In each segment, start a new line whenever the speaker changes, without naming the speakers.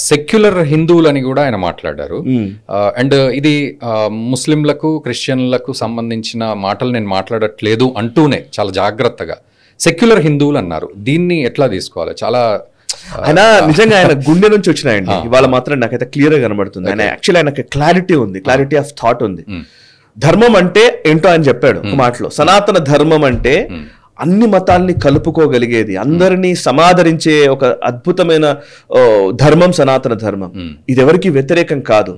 Secular హిందువులని కూడా ఆయన మాట్లాడారు. అండ్ ఇది ముస్లింలకు క్రిస్టియన్లకు సంబంధించిన మాటలు నేను మాట్లాడట్లేదు అంటూనే చాలా జాగ్రత్తగా సెక్యులర్ హిందువులు అన్నారు. దీన్ని ఎట్లా తీసుకోవాలి? చాలా
ఆయన నిజంగా ఆయన గుండె నుంచి వచ్చినాయండి. ఇవాళ మాత్రం నాకైతే క్లియర్ గా కనబడుతుంది. ఆయన యాక్చువల్లీ ఆయనకి క్లారిటీ ఉంది, క్లారిటీ ఆఫ్ థాట్ ఉంది. ధర్మం అంటే ఏంటో ఆయన చెప్పాడు ఒక మాటలో. సనాతన ధర్మం అంటే అన్ని మతాల్ని కలుపుకోగలిగేది, అందరినీ సమాదరించే ఒక అద్భుతమైన ధర్మం సనాతన ధర్మం. ఇది ఎవరికి వ్యతిరేకం కాదు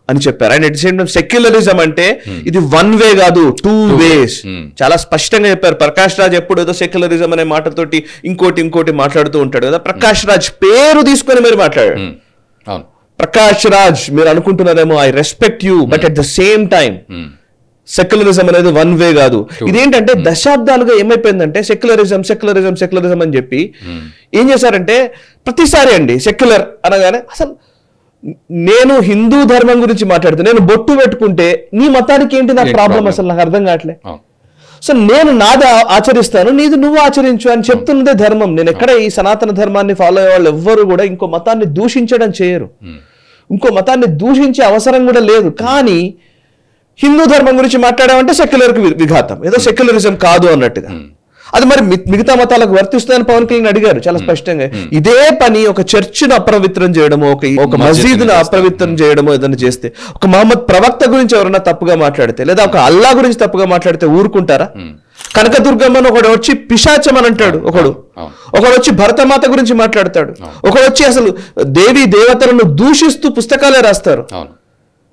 అని చెప్పారు. And at the same time secularism అంటే ఇది వన్ వే కాదు, టూ వేస్. చాలా స్పష్టంగా చెప్పారు. ప్రకాష్ రాజ్ ఎప్పుడు ఏదో సెక్యులరిజం అనే మాటతోటి ఇంకోటి మాట్లాడుతూ ఉంటాడు కదా. ప్రకాష్ రాజ్ పేరు తీసుకొని మీరు మాట్లాడారు. ప్రకాష్ రాజ్ మీరు అనుకుంటున్నారేమో I respect you, but at the same time secularism అనేది వన్ వే కాదు. ఇదేంటంటే దశాబ్దాలుగా ఏమైపోయిందంటే సెక్యులరిజం అని చెప్పి ఏం చేశారంటే ప్రతిసారి అండి సెక్యులర్ అనగానే అసలు నేను హిందూ ధర్మం గురించి మాట్లాడితే నేను బొట్టు పెట్టుకుంటే నీ మతానికి ఏంటి నా ప్రాబ్లం అసలు నాకు అర్థం కావట్లే. సో నేను నాది ఆచరిస్తాను, నీది నువ్వు ఆచరించు అని చెప్తున్నదే ధర్మం. నేను ఎక్కడ ఈ సనాతన ధర్మాన్ని ఫాలో అయ్యే వాళ్ళు ఎవ్వరు కూడా ఇంకో మతాన్ని దూషించడం చేయరు, ఇంకో మతాన్ని దూషించే అవసరం కూడా లేదు. కానీ హిందూ ధర్మం గురించి మాట్లాడామంటే సెక్యులర్కి విఘాతం, ఏదో సెక్యులరిజం కాదు అన్నట్టుగా. అది మరి మిగతా మతాలకు వర్తిస్తుందని పవన్ కళ్యాణ్ అడిగారు చాలా స్పష్టంగా. ఇదే పని ఒక చర్చిను అపవిత్రం చేయడమో, ఒక మస్జిద్ను అపవిత్రం చేయడమో ఏదైనా చేస్తే, ఒక మహమ్మద్ ప్రవక్త గురించి ఎవరైనా తప్పుగా మాట్లాడితే, లేదా ఒక అల్లా గురించి తప్పుగా మాట్లాడితే ఊరుకుంటారా? కనకదుర్గమ్మను ఒకడు వచ్చి పిశాచం అని అంటాడు, ఒకడు వచ్చి భరతమాత గురించి మాట్లాడతాడు, ఒకడు వచ్చి అసలు దేవీ దేవతలను దూషిస్తూ పుస్తకాలే రాస్తారు.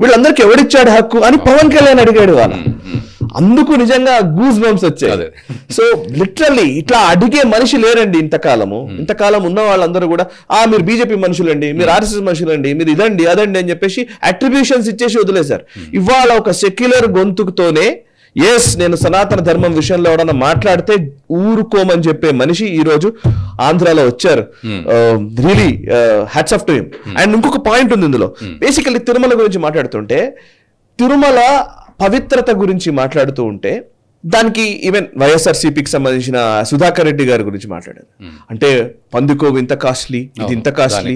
వీళ్ళందరికీ ఎవడిచ్చాడు హక్కు అని పవన్ కళ్యాణ్ అడిగాడు వాళ్ళ. అందుకు నిజంగా గూస్ బంప్స్ వచ్చాయి. సో లిటరల్లీ ఇట్లా అడిగే మనిషి లేరండి ఇంతకాలం ఉన్న వాళ్ళందరూ కూడా మీరు బీజేపీ మనుషులండి, మీరు ఆర్ఎస్ఎస్ మనుషులండి, మీరు ఇదండి అదండి అని చెప్పేసి అట్రిబ్యూషన్స్ ఇచ్చేసి వదిలేశారు. ఇవాళ ఒక సెక్యులర్ గొంతుకుతోనే నేను సనాతన ధర్మం విషయంలో ఎవడన్నా మాట్లాడితే ఊరుకోమని చెప్పే మనిషి ఈ రోజు ఆంధ్రాలో వచ్చారు. Really hats off to him. And ఇంకొక పాయింట్ ఉంది ఇందులో. బేసికల్లీ తిరుమల గురించి మాట్లాడుతుంటే, తిరుమల పవిత్రత గురించి మాట్లాడుతూ ఉంటే దానికి ఈవెన్ వైఎస్ఆర్సీపీకి సంబంధించిన సుధాకర్ రెడ్డి గారి గురించి మాట్లాడారు. అంటే పందికో ఇంత కాస్ట్లీ, ఇది ఇంత కాస్ట్లీ.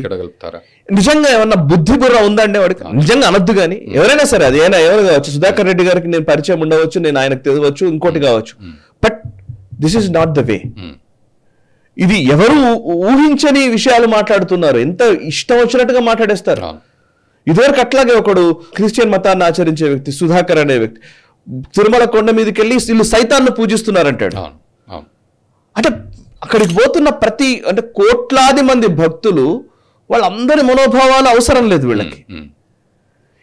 నిజంగా ఏమన్నా బుద్ధి బుర్ర ఉందంటే వాడికి నిజంగా అనొద్దు. కానీ ఎవరైనా సరే, అది ఎవరు కావచ్చు, సుధాకర్ రెడ్డి గారికి నేను పరిచయం ఉండవచ్చు, నేను ఆయనకు తెలియవచ్చు, ఇంకోటి కావచ్చు, but this is not the way. ఇది ఎవరు ఊహించని విషయాలు మాట్లాడుతున్నారు, ఎంత ఇష్టం వచ్చినట్టుగా మాట్లాడేస్తారు. ఇదివరకు అట్లాగే ఒకడు క్రిస్టియన్ మతాన్ని ఆచరించే వ్యక్తి సుధాకర్ అనే వ్యక్తి తిరుమల కొండ మీదకి వెళ్ళి వీళ్ళు సైతాన్ని పూజిస్తున్నారంటాడు. అంటే అక్కడికి పోతున్న అంటే కోట్లాది మంది భక్తులు, వాళ్ళందరి మనోభావాలు అవసరం లేదు వీళ్ళకి.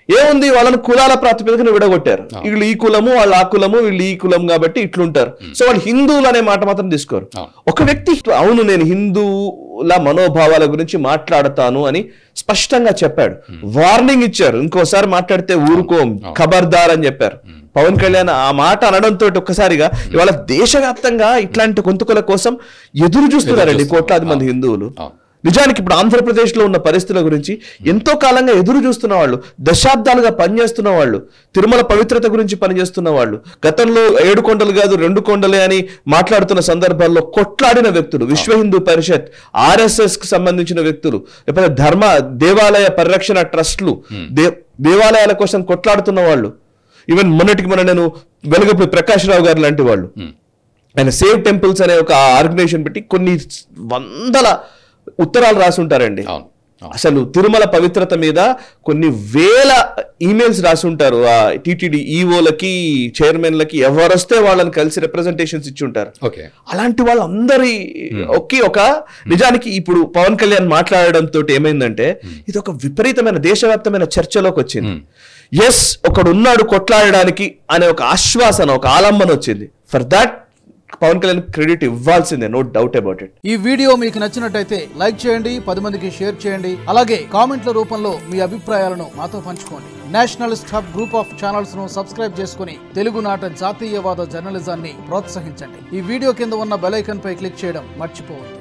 ఏముంది, వాళ్ళని కులాల ప్రాతిపదికన విడగొట్టారు. వీళ్ళు ఈ కులము, వాళ్ళు ఆ కులము, వీళ్ళు ఈ కులం కాబట్టి ఇట్లుంటారు. సో వాళ్ళు హిందువులు అనే మాట మాత్రం తీసుకోరు. ఒక వ్యక్తి అవును నేను హిందువుల మనోభావాల గురించి మాట్లాడతాను అని స్పష్టంగా చెప్పాడు, వార్నింగ్ ఇచ్చారు, ఇంకోసారి మాట్లాడితే ఊరుకోం, ఖబర్దార్ అని చెప్పారు. పవన్ కళ్యాణ్ ఆ మాట అనడంతో ఒక్కసారిగా ఇవాళ దేశవ్యాప్తంగా ఇట్లాంటి గొంతుకుల కోసం ఎదురు చూస్తున్నారండి కోట్లాది మంది హిందువులు. నిజానికి ఇప్పుడు ఆంధ్రప్రదేశ్లో ఉన్న పరిస్థితుల గురించి ఎంతో కాలంగా ఎదురు చూస్తున్న వాళ్ళు, దశాబ్దాలుగా పనిచేస్తున్న వాళ్ళు, తిరుమల పవిత్రత గురించి పనిచేస్తున్న వాళ్ళు, గతంలో 7 కొండలు కాదు 2 కొండలే అని మాట్లాడుతున్న సందర్భాల్లో కొట్లాడిన వ్యక్తులు, విశ్వ హిందూ పరిషత్, ఆర్ఎస్ఎస్ కి సంబంధించిన వ్యక్తులు, లేకపోతే దేవాలయ పరిరక్షణ ట్రస్టులు, దేవాలయాల కోసం కొట్లాడుతున్న వాళ్ళు, ఈవెన్ మొన్నటికి నేను వెలుగపూడి ప్రకాష్ రావు గారు లాంటి వాళ్ళు, ఆయన సేవ్ టెంపుల్స్ అనే ఒక ఆర్గనైజేషన్ పెట్టి కొన్ని వందల ఉత్తరాలు రాసి ఉంటారండి. అసలు తిరుమల పవిత్రత మీద కొన్ని వేల ఈమెయిల్స్ రాసి ఉంటారు. ఆ టీటీడీ ఈఓలకి, చైర్మన్లకి ఎవరొస్తే వాళ్ళని కలిసి రిప్రజెంటేషన్స్ ఇచ్చి ఉంటారు. అలాంటి వాళ్ళందరి ఒక నిజానికి ఇప్పుడు పవన్ కళ్యాణ్ మాట్లాడడంతో ఏమైందంటే ఇది ఒక విపరీతమైన దేశవ్యాప్తమైన చర్చలోకి వచ్చింది. ఒకడు ఉన్నాడు కొట్లాడడానికి అనే ఒక ఆశ్వాసన, ఒక ఆలంబన వచ్చింది. For that Pavan Kalyan credit ఇవ్వాల్సిందే, నో డౌట్ అబౌట్ ఇట్.
ఈ వీడియో మీకు నచ్చినట్టయితే లైక్ చేయండి, 10 మందికి షేర్ చేయండి, అలాగే కామెంట్ల రూపంలో మీ అభిప్రాయాలను మాతో పంచుకోండి. Nationalist hub group of channels ను సబ్స్క్రైబ్ చేసుకుని తెలుగునాట జాతీయవాద జర్నలిజాన్ని ప్రోత్సహించండి. ఈ వీడియో కింద ఉన్న బెల్ ఐకాన్ పై క్లిక్ చేయడం మర్చిపోవద్దు.